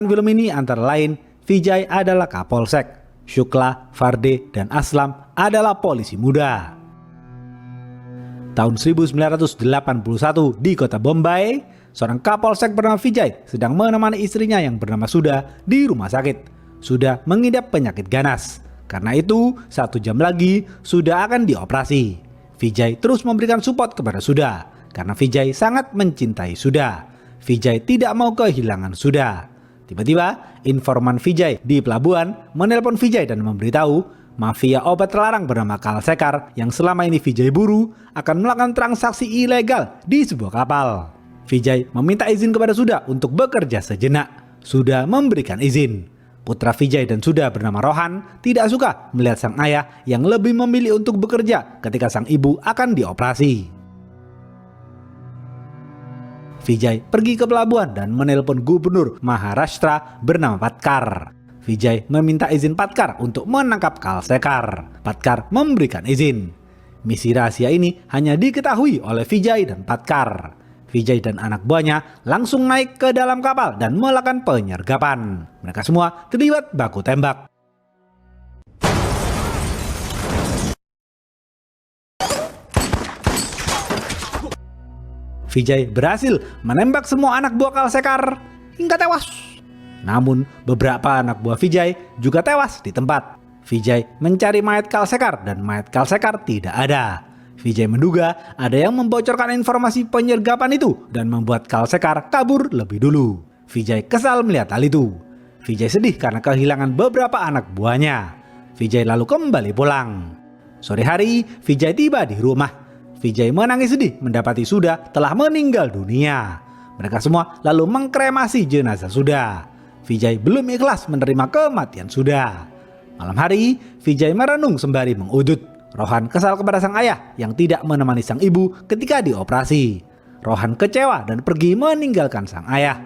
Film ini antara lain Vijay adalah Kapolsek, Shukla, Farde, dan Aslam adalah polisi muda. Tahun 1981 di kota Bombay, seorang Kapolsek bernama Vijay sedang menemani istrinya yang bernama Sudha di rumah sakit. Sudha mengidap penyakit ganas. Karena itu, 1 jam lagi Sudha akan dioperasi. Vijay terus memberikan support kepada Sudha karena Vijay sangat mencintai Sudha. Vijay tidak mau kehilangan Sudha. Tiba-tiba, informan Vijay di pelabuhan menelpon Vijay dan memberitahu mafia obat terlarang bernama Kalsekar yang selama ini Vijay buru akan melakukan transaksi ilegal di sebuah kapal. Vijay meminta izin kepada Sudha untuk bekerja sejenak. Sudha memberikan izin. Putra Vijay dan Sudha bernama Rohan tidak suka melihat sang ayah yang lebih memilih untuk bekerja ketika sang ibu akan dioperasi. Vijay pergi ke pelabuhan dan menelpon gubernur Maharashtra bernama Patkar. Vijay meminta izin Patkar untuk menangkap Kalsekar. Patkar memberikan izin. Misi rahasia ini hanya diketahui oleh Vijay dan Patkar. Vijay dan anak buahnya langsung naik ke dalam kapal dan melakukan penyergapan. Mereka semua terlibat baku tembak. Vijay berhasil menembak semua anak buah Kalsekar hingga tewas. Namun beberapa anak buah Vijay juga tewas di tempat. Vijay mencari mayat Kalsekar dan mayat Kalsekar tidak ada. Vijay menduga ada yang membocorkan informasi penyergapan itu dan membuat Kalsekar kabur lebih dulu. Vijay kesal melihat hal itu. Vijay sedih karena kehilangan beberapa anak buahnya. Vijay lalu kembali pulang. Sore hari, Vijay tiba di rumah. Vijay menangis sedih mendapati Sudha telah meninggal dunia. Mereka semua lalu mengkremasi jenazah Sudha. Vijay belum ikhlas menerima kematian Sudha. Malam hari, Vijay merenung sembari mengudut. Rohan kesal kepada sang ayah yang tidak menemani sang ibu ketika dioperasi. Rohan kecewa dan pergi meninggalkan sang ayah.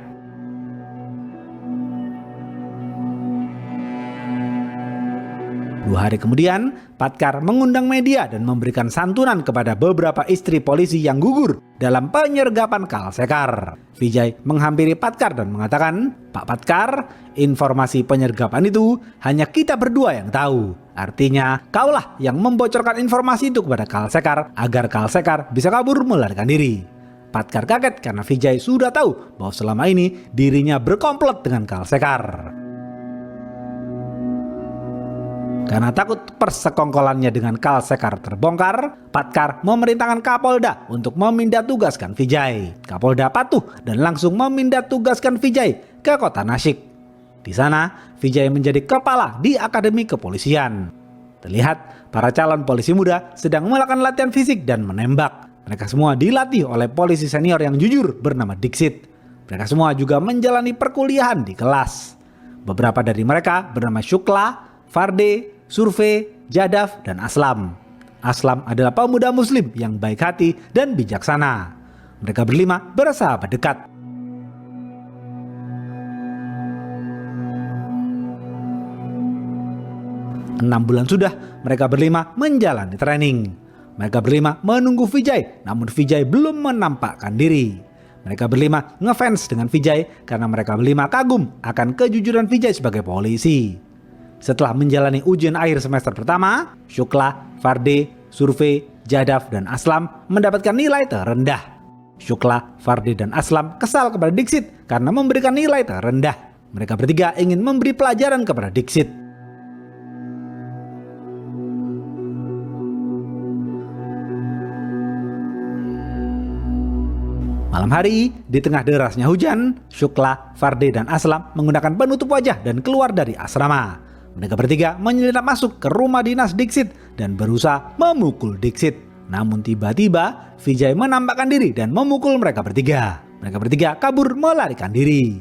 2 hari kemudian, Patkar mengundang media dan memberikan santunan kepada beberapa istri polisi yang gugur dalam penyergapan Kalsekar. Vijay menghampiri Patkar dan mengatakan, "Pak Patkar, informasi penyergapan itu hanya kita berdua yang tahu. Artinya, kaulah yang membocorkan informasi itu kepada Kalsekar agar Kalsekar bisa kabur melarikan diri." Patkar kaget karena Vijay sudah tahu bahwa selama ini dirinya berkomplot dengan Kalsekar. Karena takut persekongkolannya dengan Kalsekar terbongkar, Patkar memerintahkan Kapolda untuk memindah tugaskan Vijay. Kapolda patuh dan langsung memindah tugaskan Vijay ke kota Nashik. Di sana, Vijay menjadi kepala di Akademi Kepolisian. Terlihat para calon polisi muda sedang melakukan latihan fisik dan menembak. Mereka semua dilatih oleh polisi senior yang jujur bernama Dixit. Mereka semua juga menjalani perkuliahan di kelas. Beberapa dari mereka bernama Shukla, Farde, Surve, Jadav, dan Aslam. Aslam adalah pemuda muslim yang baik hati dan bijaksana. Mereka berlima bersahabat dekat. Enam bulan sudah mereka berlima menjalani training. Mereka berlima menunggu Vijay, namun Vijay belum menampakkan diri. Mereka berlima ngefans dengan Vijay karena mereka berlima kagum akan kejujuran Vijay sebagai polisi. Setelah menjalani ujian akhir semester pertama, Shukla, Farde, Surve, Jadav, dan Aslam mendapatkan nilai terendah. Shukla, Farde, dan Aslam kesal kepada Dixit karena memberikan nilai terendah. Mereka bertiga ingin memberi pelajaran kepada Dixit. Malam hari, di tengah derasnya hujan, Shukla, Farde, dan Aslam menggunakan penutup wajah dan keluar dari asrama. Mereka bertiga menyelinap masuk ke rumah dinas Dixit dan berusaha memukul Dixit. Namun tiba-tiba Vijay menampakkan diri dan memukul mereka bertiga. Mereka bertiga kabur melarikan diri.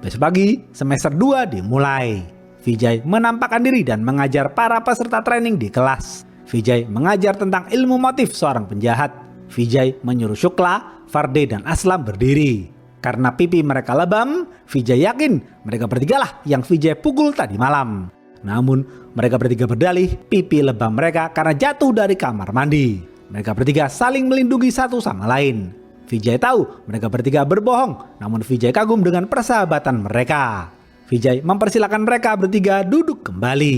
Besok pagi, semester 2 dimulai. Vijay menampakkan diri dan mengajar para peserta training di kelas. Vijay mengajar tentang ilmu motif seorang penjahat. Vijay menyuruh Shukla, Farde, dan Aslam berdiri. Karena pipi mereka lebam, Vijay yakin mereka bertiga lah yang Vijay pukul tadi malam. Namun mereka bertiga berdalih pipi lebam mereka karena jatuh dari kamar mandi. Mereka bertiga saling melindungi satu sama lain. Vijay tahu mereka bertiga berbohong, namun Vijay kagum dengan persahabatan mereka. Vijay mempersilahkan mereka bertiga duduk kembali.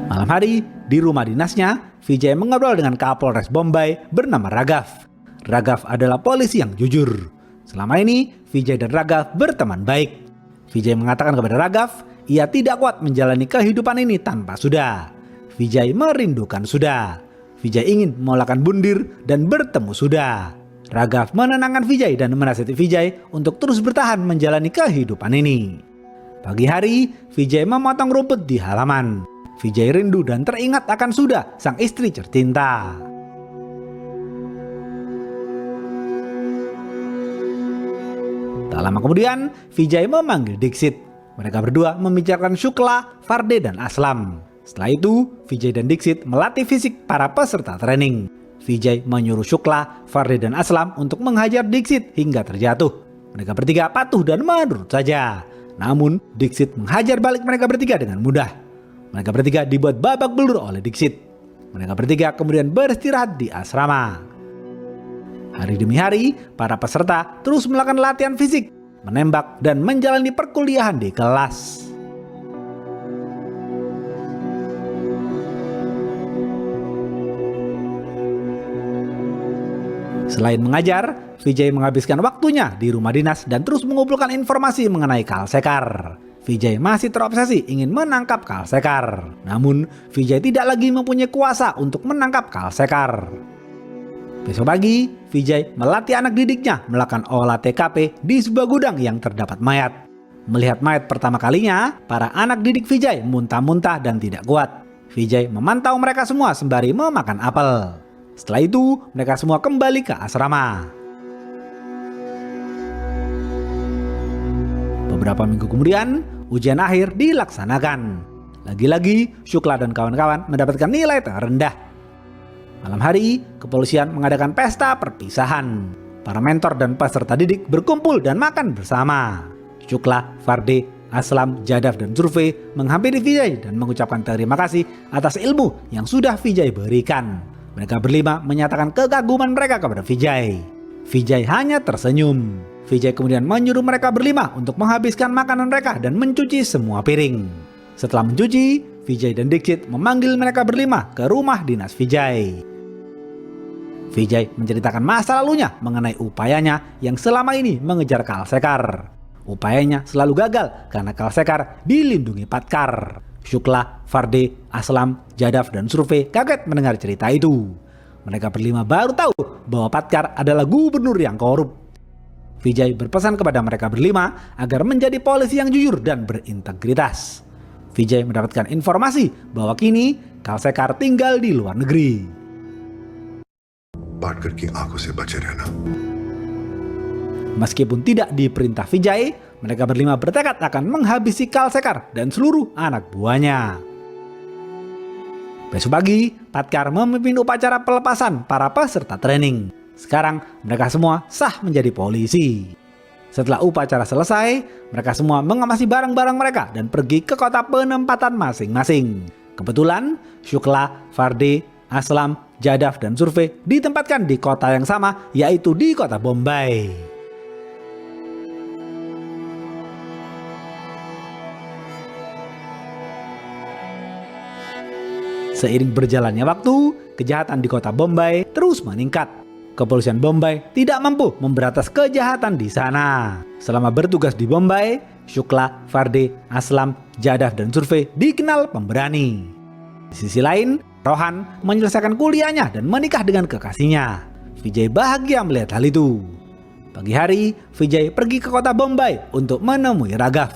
Malam hari, di rumah dinasnya, Vijay mengobrol dengan Kapolres Bombay bernama Raghav. Raghav adalah polisi yang jujur. Selama ini, Vijay dan Raghav berteman baik. Vijay mengatakan kepada Raghav, ia tidak kuat menjalani kehidupan ini tanpa Sudha. Vijay merindukan Sudha. Vijay ingin memulakan bundir dan bertemu Sudha. Raghav menenangkan Vijay dan menasihati Vijay untuk terus bertahan menjalani kehidupan ini. Pagi hari, Vijay memotong rumput di halaman. Vijay rindu dan teringat akan Sudha, sang istri tercinta. Tak lama kemudian, Vijay memanggil Dixit. Mereka berdua membicarakan Shukla, Farde, dan Aslam. Setelah itu, Vijay dan Dixit melatih fisik para peserta training. Vijay menyuruh Shukla, Farde, dan Aslam untuk menghajar Dixit hingga terjatuh. Mereka bertiga patuh dan menurut saja. Namun, Dixit menghajar balik mereka bertiga dengan mudah. Mereka bertiga dibuat babak belur oleh Dixit. Mereka bertiga kemudian beristirahat di asrama. Hari demi hari, para peserta terus melakukan latihan fisik, menembak, dan menjalani perkuliahan di kelas. Selain mengajar, Vijay menghabiskan waktunya di rumah dinas dan terus mengumpulkan informasi mengenai Kalsekar. Vijay masih terobsesi ingin menangkap Kalsekar. Namun, Vijay tidak lagi mempunyai kuasa untuk menangkap Kalsekar. Besok pagi, Vijay melatih anak didiknya melakukan olah TKP di sebuah gudang yang terdapat mayat. Melihat mayat pertama kalinya, para anak didik Vijay muntah-muntah dan tidak kuat. Vijay memantau mereka semua sembari memakan apel. Setelah itu, mereka semua kembali ke asrama. Beberapa minggu kemudian, ujian akhir dilaksanakan. Lagi-lagi, Shukla dan kawan-kawan mendapatkan nilai terendah. Malam hari, kepolisian mengadakan pesta perpisahan. Para mentor dan peserta didik berkumpul dan makan bersama. Shukla, Farde, Aslam, Jadav, dan Survey menghampiri Vijay dan mengucapkan terima kasih atas ilmu yang sudah Vijay berikan. Mereka berlima menyatakan kekaguman mereka kepada Vijay. Vijay hanya tersenyum. Vijay kemudian menyuruh mereka berlima untuk menghabiskan makanan mereka dan mencuci semua piring. Setelah mencuci, Vijay dan Dixit memanggil mereka berlima ke rumah dinas Vijay. Vijay menceritakan masa lalunya mengenai upayanya yang selama ini mengejar Kalsekar. Upayanya selalu gagal karena Kalsekar dilindungi Patkar. Shukla, Farde, Aslam, Jadav, dan Survey kaget mendengar cerita itu. Mereka berlima baru tahu bahwa Patkar adalah gubernur yang korup. Vijay berpesan kepada mereka berlima agar menjadi polisi yang jujur dan berintegritas. Vijay mendapatkan informasi bahwa kini Kalsekar tinggal di luar negeri. Meskipun tidak diperintah Vijay, mereka berlima bertekad akan menghabisi Kalsekar dan seluruh anak buahnya. Besok pagi, Patkar memimpin upacara pelepasan para peserta training. Sekarang mereka semua sah menjadi polisi. Setelah upacara selesai, mereka semua mengemasi barang-barang mereka dan pergi ke kota penempatan masing-masing. Kebetulan, Shukla, Farde, Aslam, Jadav, dan Survey ditempatkan di kota yang sama, yaitu di kota Bombay. Seiring berjalannya waktu, kejahatan di kota Bombay terus meningkat. Kepolisian Bombay tidak mampu memberantas kejahatan di sana. Selama bertugas di Bombay, Shukla, Farde, Aslam, Jadav, dan Survey dikenal pemberani. Di sisi lain, Rohan menyelesaikan kuliahnya dan menikah dengan kekasihnya. Vijay bahagia melihat hal itu. Pagi hari, Vijay pergi ke kota Bombay untuk menemui Raghav.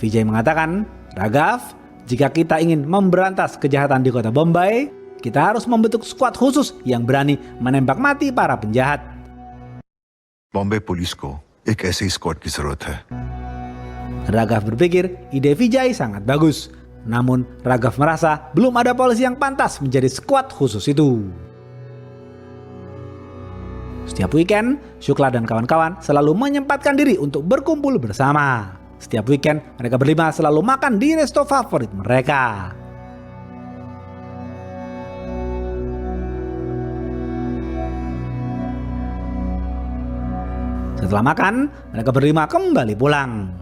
Vijay mengatakan, "Raghav, jika kita ingin memberantas kejahatan di kota Bombay, kita harus membentuk skuad khusus yang berani menembak mati para penjahat." Bombay police को एक ऐसे स्क्वाड की जरूरत है. Raghav berpikir ide Vijay sangat bagus. Namun Raghav merasa belum ada polisi yang pantas menjadi skuad khusus itu. Setiap weekend, Shukla dan kawan-kawan selalu menyempatkan diri untuk berkumpul bersama. Setiap weekend, mereka berlima selalu makan di resto favorit mereka. Setelah makan, mereka berlima kembali pulang.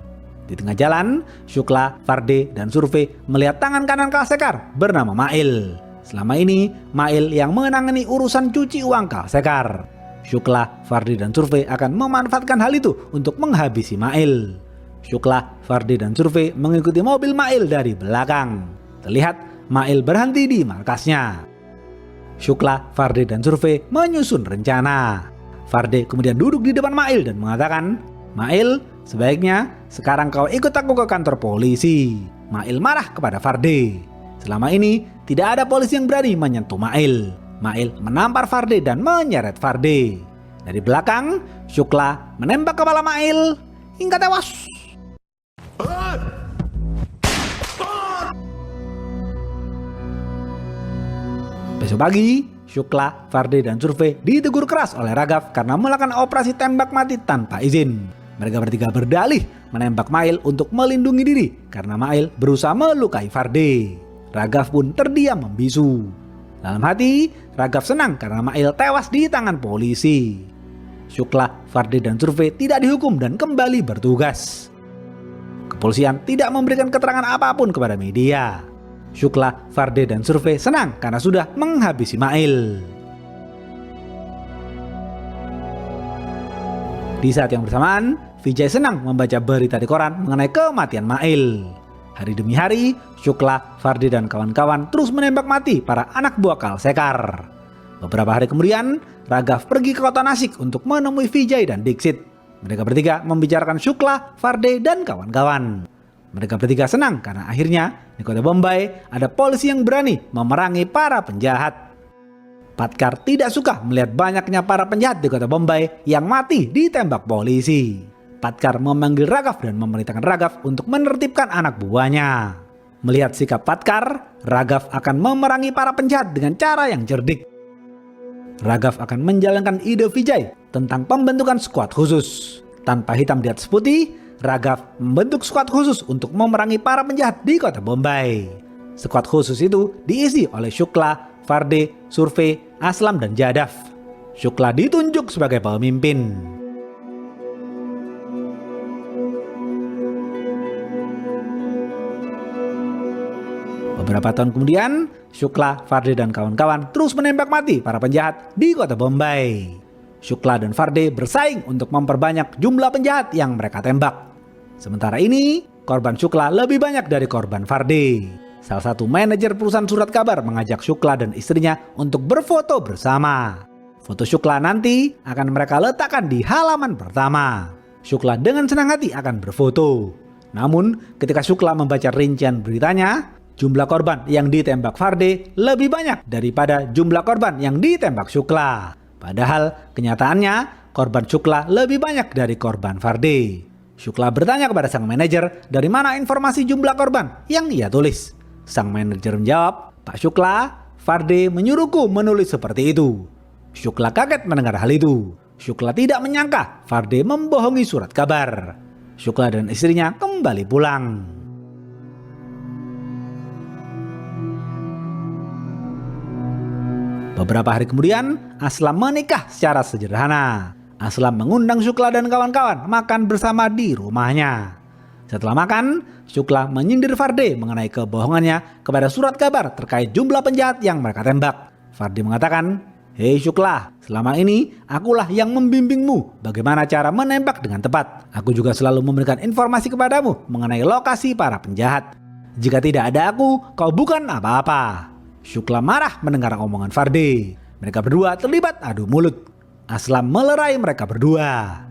Di tengah jalan, Shukla, Farde, dan Surve melihat tangan kanan Kalsekar bernama Mail. Selama ini, Mail yang menangani urusan cuci uang Kalsekar. Shukla, Farde, dan Surve akan memanfaatkan hal itu untuk menghabisi Mail. Shukla, Farde, dan Surve mengikuti mobil Mail dari belakang. Terlihat Mail berhenti di markasnya. Shukla, Farde, dan Surve menyusun rencana. Farde kemudian duduk di depan Mail dan mengatakan, "Mail, sebaiknya sekarang kau ikut aku ke kantor polisi." Mail marah kepada Farde. Selama ini tidak ada polisi yang berani menyentuh Mail. Mail menampar Farde dan menyeret Farde. Dari belakang, Shukla menembak kepala Mail hingga tewas. Besok pagi, Shukla, Farde, dan Surve ditegur keras oleh Raghav karena melakukan operasi tembak mati tanpa izin. Mereka bertiga berdalih menembak Mail untuk melindungi diri karena Mail berusaha melukai Farde. Raghav pun terdiam membisu. Dalam hati, Raghav senang karena Mail tewas di tangan polisi. Shukla, Farde, dan Surve tidak dihukum dan kembali bertugas. Kepolisian tidak memberikan keterangan apapun kepada media. Shukla, Farde, dan Surve senang karena sudah menghabisi Mail. Di saat yang bersamaan, Vijay senang membaca berita di koran mengenai kematian Mail. Hari demi hari, Shukla, Farde, dan kawan-kawan terus menembak mati para anak buah Kalsekar. Beberapa hari kemudian, Raghav pergi ke kota Nasik untuk menemui Vijay dan Dixit. Mereka bertiga membicarakan Shukla, Farde, dan kawan-kawan. Mereka bertiga senang karena akhirnya di kota Bombay ada polisi yang berani memerangi para penjahat. Patkar tidak suka melihat banyaknya para penjahat di kota Bombay yang mati ditembak polisi. Patkar memanggil Raghav dan memerintahkan Raghav untuk menertibkan anak buahnya. Melihat sikap Patkar, Raghav akan memerangi para penjahat dengan cara yang cerdik. Raghav akan menjalankan ide Vijay tentang pembentukan skuad khusus. Tanpa hitam di atas putih, Raghav membentuk skuad khusus untuk memerangi para penjahat di kota Bombay. Skuad khusus itu diisi oleh Shukla, Farde, Surve, Aslam, dan Jadav. Shukla ditunjuk sebagai pemimpin. Beberapa tahun kemudian, Shukla, Farde, dan kawan-kawan terus menembak mati para penjahat di kota Bombay. Shukla dan Farde bersaing untuk memperbanyak jumlah penjahat yang mereka tembak. Sementara ini, korban Shukla lebih banyak dari korban Farde. Salah satu manajer perusahaan surat kabar mengajak Shukla dan istrinya untuk berfoto bersama. Foto Shukla nanti akan mereka letakkan di halaman pertama. Shukla dengan senang hati akan berfoto. Namun, ketika Shukla membaca rincian beritanya, jumlah korban yang ditembak Farde lebih banyak daripada jumlah korban yang ditembak Shukla. Padahal kenyataannya korban Shukla lebih banyak dari korban Farde. Shukla bertanya kepada sang manajer dari mana informasi jumlah korban yang ia tulis. Sang manajer menjawab, "Pak Shukla, Farde menyuruhku menulis seperti itu." Shukla kaget mendengar hal itu. Shukla tidak menyangka Farde membohongi surat kabar. Shukla dan istrinya kembali pulang. Beberapa hari kemudian, Aslam menikah secara sederhana. Aslam mengundang Shukla dan kawan-kawan makan bersama di rumahnya. Setelah makan, Shukla menyindir Farde mengenai kebohongannya kepada surat kabar terkait jumlah penjahat yang mereka tembak. Farde mengatakan, "Hei Shukla, selama ini akulah yang membimbingmu bagaimana cara menembak dengan tepat. Aku juga selalu memberikan informasi kepadamu mengenai lokasi para penjahat. Jika tidak ada aku, kau bukan apa-apa." Shukla marah mendengar omongan Farde. Mereka berdua terlibat adu mulut. Aslam melerai mereka berdua.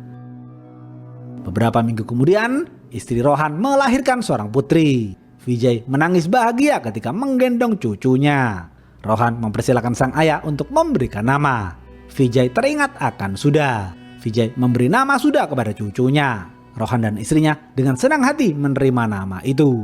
Beberapa minggu kemudian, istri Rohan melahirkan seorang putri. Vijay menangis bahagia ketika menggendong cucunya. Rohan mempersilahkan sang ayah untuk memberikan nama. Vijay teringat akan Sudha. Vijay memberi nama Sudha kepada cucunya. Rohan dan istrinya dengan senang hati menerima nama itu.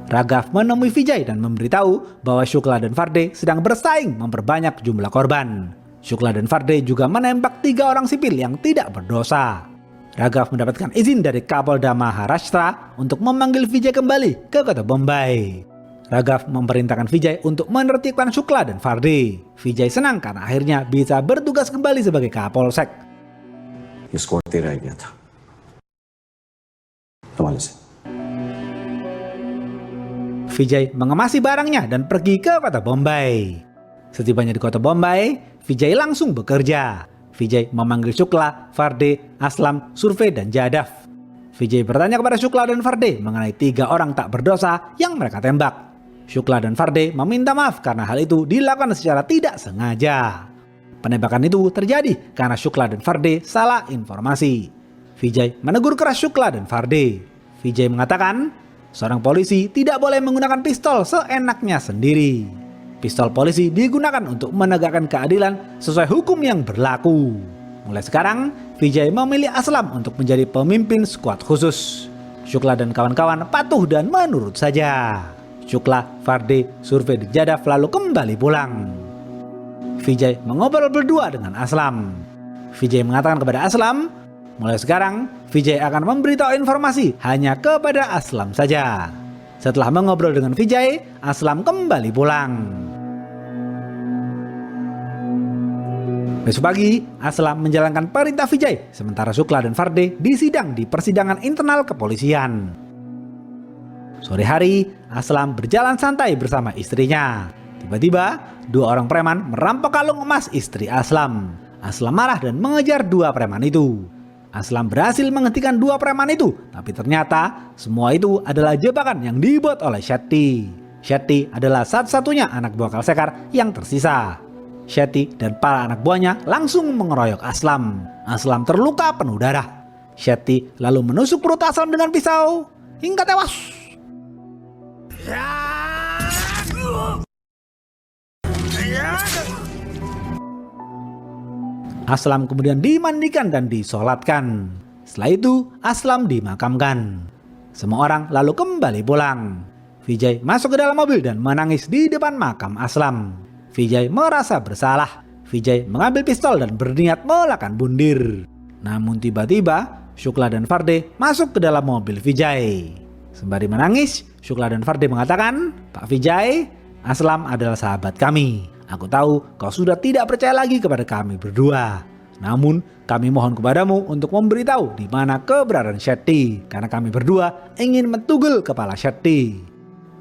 Raghav menemui Vijay dan memberitahu bahwa Shukla dan Farde sedang bersaing memperbanyak jumlah korban. Shukla dan Farde juga menembak 3 orang sipil yang tidak berdosa. Raghav mendapatkan izin dari Kapolda Maharashtra untuk memanggil Vijay kembali ke kota Bombay. Raghav memerintahkan Vijay untuk menertibkan Shukla dan Farde. Vijay senang karena akhirnya bisa bertugas kembali sebagai Kapolsek. ये स्क्वाड तेरा आइडिया था, संभाले से। Vijay mengemasi barangnya dan pergi ke kota Bombay. Setibanya di kota Bombay, Vijay langsung bekerja. Vijay memanggil Shukla, Farde, Aslam, Surve, dan Jadav. Vijay bertanya kepada Shukla dan Farde mengenai 3 orang tak berdosa yang mereka tembak. Shukla dan Farde meminta maaf karena hal itu dilakukan secara tidak sengaja. Penembakan itu terjadi karena Shukla dan Farde salah informasi. Vijay menegur keras Shukla dan Farde. Vijay mengatakan, seorang polisi tidak boleh menggunakan pistol seenaknya sendiri. Pistol polisi digunakan untuk menegakkan keadilan sesuai hukum yang berlaku. Mulai sekarang, Vijay memilih Aslam untuk menjadi pemimpin skuad khusus. Shukla dan kawan-kawan patuh dan menurut saja. Shukla, Farde, Surve, dan Jadav lalu kembali pulang. Vijay mengobrol berdua dengan Aslam. Vijay mengatakan kepada Aslam, mulai sekarang Vijay akan memberitahu informasi hanya kepada Aslam saja. Setelah mengobrol dengan Vijay, Aslam kembali pulang. Besok pagi, Aslam menjalankan perintah Vijay, sementara Shukla dan Farde disidang di persidangan internal kepolisian. Sore hari, Aslam berjalan santai bersama istrinya. Tiba-tiba, 2 orang preman merampok kalung emas istri Aslam. Aslam marah dan mengejar 2 preman itu. Aslam berhasil menghentikan 2 preman itu, tapi ternyata semua itu adalah jebakan yang dibuat oleh Shetty. Shetty adalah satu-satunya anak buah Kalsekar yang tersisa. Shetty dan para anak buahnya langsung mengeroyok Aslam. Aslam terluka penuh darah. Shetty lalu menusuk perut Aslam dengan pisau hingga tewas. Aslam kemudian dimandikan dan disolatkan. Setelah itu, Aslam dimakamkan. Semua orang lalu kembali pulang. Vijay masuk ke dalam mobil dan menangis di depan makam Aslam. Vijay merasa bersalah. Vijay mengambil pistol dan berniat melakukan bundir. Namun tiba-tiba, Shukla dan Farde masuk ke dalam mobil Vijay. Sembari menangis, Shukla dan Farde mengatakan, "Pak Vijay, Aslam adalah sahabat kami. Aku tahu kau sudah tidak percaya lagi kepada kami berdua. Namun kami mohon kepadamu untuk memberitahu di mana keberadaan Shetty, karena kami berdua ingin mentugel kepala Shetty."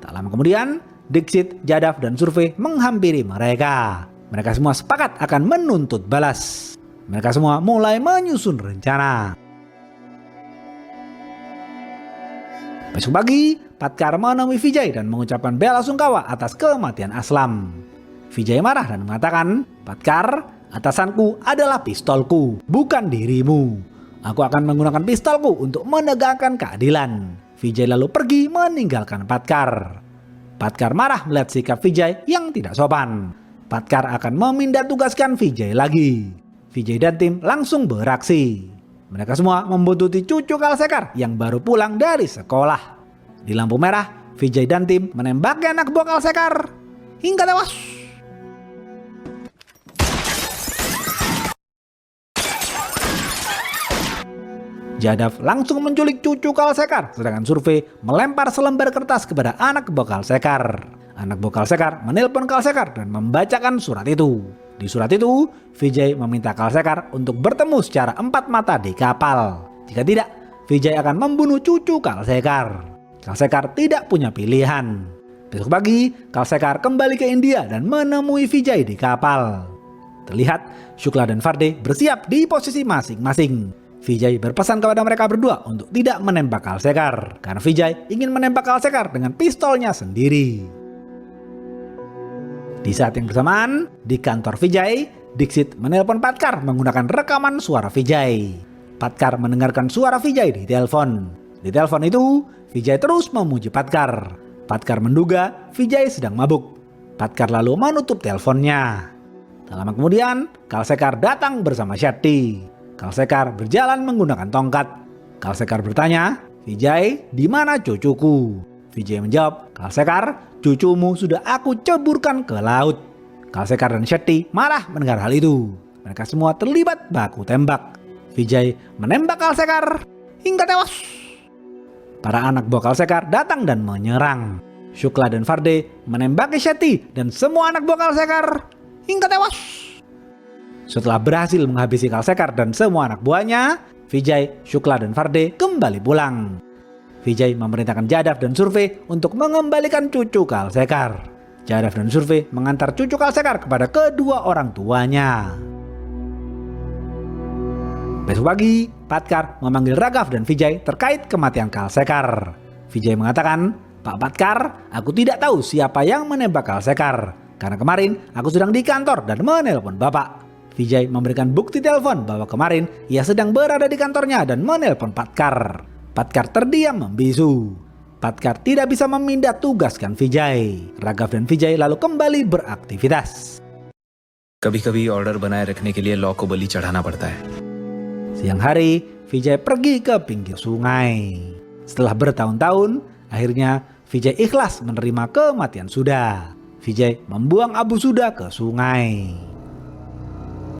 Tak lama kemudian, Dixit, Jadav, dan Surve menghampiri mereka. Mereka semua sepakat akan menuntut balas. Mereka semua mulai menyusun rencana. Besok pagi, Patkar menemui Vijay dan mengucapkan bela sungkawa atas kematian Aslam. Vijay marah dan mengatakan, "Patkar, atasanku adalah pistolku, bukan dirimu. Aku akan menggunakan pistolku untuk menegakkan keadilan." Vijay lalu pergi meninggalkan Patkar. Patkar marah melihat sikap Vijay yang tidak sopan. Patkar akan memindah tugaskan Vijay lagi. Vijay dan tim langsung beraksi. Mereka semua membuntuti cucu Kalsekar yang baru pulang dari sekolah. Di lampu merah, Vijay dan tim menembaki anak buah Kalsekar hingga tewas. Jadav langsung menculik cucu Kalsekar, sedangkan Surve melempar selembar kertas kepada anak buah Kalsekar. Anak buah Kalsekar menelpon Kalsekar dan membacakan surat itu. Di surat itu, Vijay meminta Kalsekar untuk bertemu secara 4 mata di kapal. Jika tidak, Vijay akan membunuh cucu Kalsekar. Kalsekar tidak punya pilihan. Besok pagi, Kalsekar kembali ke India dan menemui Vijay di kapal. Terlihat, Shukla dan Farde bersiap di posisi masing-masing. Vijay berpesan kepada mereka berdua untuk tidak menembak Kalsekar, karena Vijay ingin menembak Kalsekar dengan pistolnya sendiri. Di saat yang bersamaan, di kantor Vijay, Dixit menelpon Patkar menggunakan rekaman suara Vijay. Patkar mendengarkan suara Vijay di telepon. Di telepon itu, Vijay terus memuji Patkar. Patkar menduga Vijay sedang mabuk. Patkar lalu menutup teleponnya. Tak lama kemudian, Kalsekar datang bersama Shetty. Kalsekar berjalan menggunakan tongkat. Kalsekar bertanya, "Vijay, di mana cucuku?" Vijay menjawab, "Kalsekar, cucumu sudah aku ceburkan ke laut." Kalsekar dan Shetty marah mendengar hal itu. Mereka semua terlibat baku tembak. Vijay menembak Kalsekar hingga tewas. Para anak buah Kalsekar datang dan menyerang. Shukla dan Farde menembaki Shetty dan semua anak buah Kalsekar hingga tewas. Setelah berhasil menghabisi Kalsekar dan semua anak buahnya, Vijay, Shukla dan Farde kembali pulang. Vijay memerintahkan Jadav dan Surve untuk mengembalikan cucu Kalsekar. Jadav dan Surve mengantar cucu Kalsekar kepada kedua orang tuanya. Besok pagi, Patkar memanggil Raghav dan Vijay terkait kematian Kalsekar. Vijay mengatakan, "Pak Patkar, aku tidak tahu siapa yang menembak Kalsekar. Karena kemarin aku sedang di kantor dan menelpon Bapak." Vijay memberikan bukti telepon bahwa kemarin ia sedang berada di kantornya dan menelpon Patkar. Patkar terdiam membisu. Patkar tidak bisa memindah tugaskan Vijay. Raghav dan Vijay lalu kembali beraktivitas. कभी-कभी ऑर्डर बनाए रखने के लिए लॉ को बलि चढ़ाना पड़ता है. Siang hari, Vijay pergi ke pinggir sungai. Setelah bertahun-tahun, akhirnya Vijay ikhlas menerima kematian Sudha. Vijay membuang Abu Sudha ke sungai.